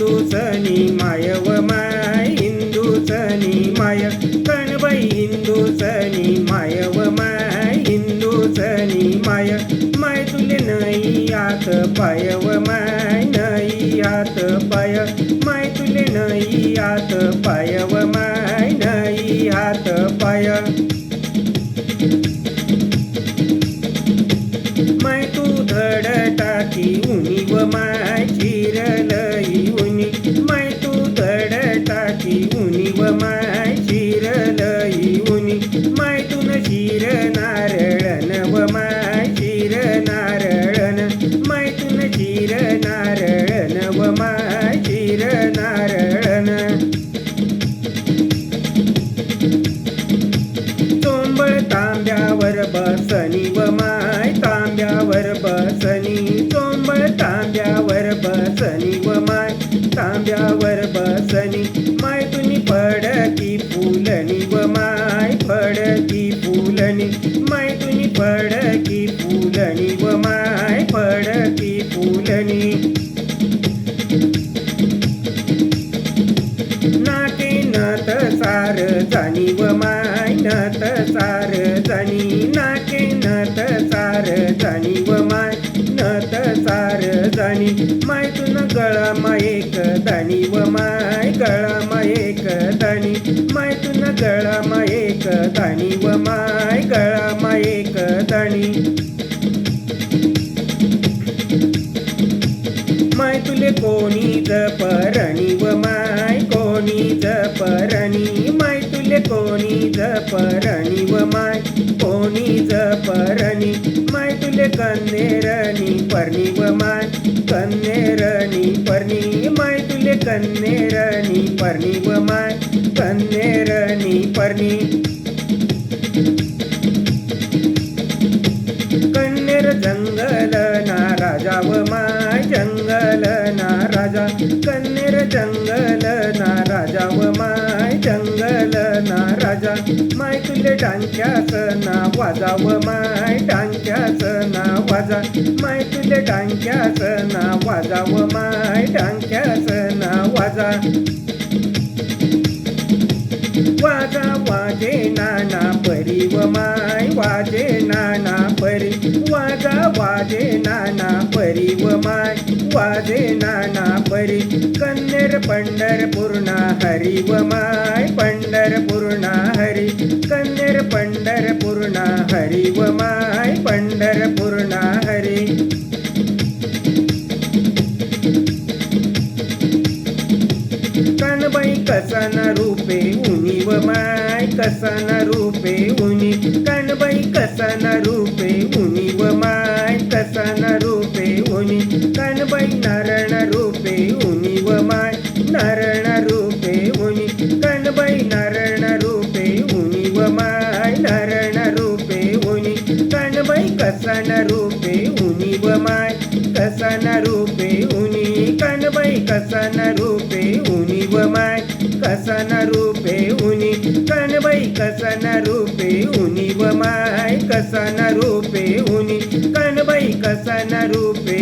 हिंदुसनी माय व माय हिंदुसनी माय कणबाई हिंदुसनी माय व माय हिंदुसनी माय माय तुले नाही हात पाय व माय नाही हात पाय माय तुले नाही हात पाय व माय नाही हात पाय माय तू धड टाकी उनी व माय चिरलई उनी माय तू धड टाकी उनी व माय चिरलई उनी माय तुन शिर नारळन व माय शिर नारळन माय तुन शिर नारळन व माय शिर नारळन चोंबळ तांब्यावर बसनी व माय तांब्यावर बसनी चोंबळ तांब्यावर बसनी व माय तांब्यावर बसनी माय तुनी फडकी फुलनी व माय फडकी फुलनी माय तुनी फडकी फुलनी व माय फडकी फुलनी नाके नत सार जाणी व माय नत सार जाणी नाके नत सार जाणी व माय नत सार जाणी माय तुन गळा एक दाणी व माय गळा एक दाणी माय तुन गळा एक दाणी व माय गळा एक दाणी माय तुले कोणी जपरणी व माय कोणी जपरणी माय तुले कोणी जपरणी व माय कोणी जपरणी माय तुले कन्नेरणी परणी व माय कन्नेरणी परणी माय तुले कन्नेरणी परणी व माय कन्नेरणी परणी कन्नेर जंगल ना राजा व माय जंगल ना राजा कन्नेर जंगल ना राजा व माय जंगल ना राजा माय तुले डांक्यास ना वाजा व माय डांक्यास ना वाजा माय तुले डांक्यास ना वाजा व माय डांक्यास ना वाजा वाजा वाजे नाना परी व माय वाजे नाना परी वाजा वाजे नाना परी व माय वाजे नाना परी कन्नेर पंढरपूर्णा हरी व माय पंढरपूर्णा हरी कन्नेर पंढरपूर्णा हरी व माय पंढरपूर्णा हरी कणबाई कसन रूपे उनी व माय कसन रूपे उनी कणबाई कसन रूपे उनी व माय कसन रूपे उनी कणबाई नारण रूपे उनी व माय नारण रूपे उनी कणबाई नारण रूपे उनी व माय नारण रूपे उनी कणबाई कसन रूपे उनी व माय कसन रूपे उनी कणबाई कसन रूपे उनी व माय कसन रूपे उनी कणबाई कसन रूपे उनी व माय कसन रूपे उनी कणबाई कसन रूपे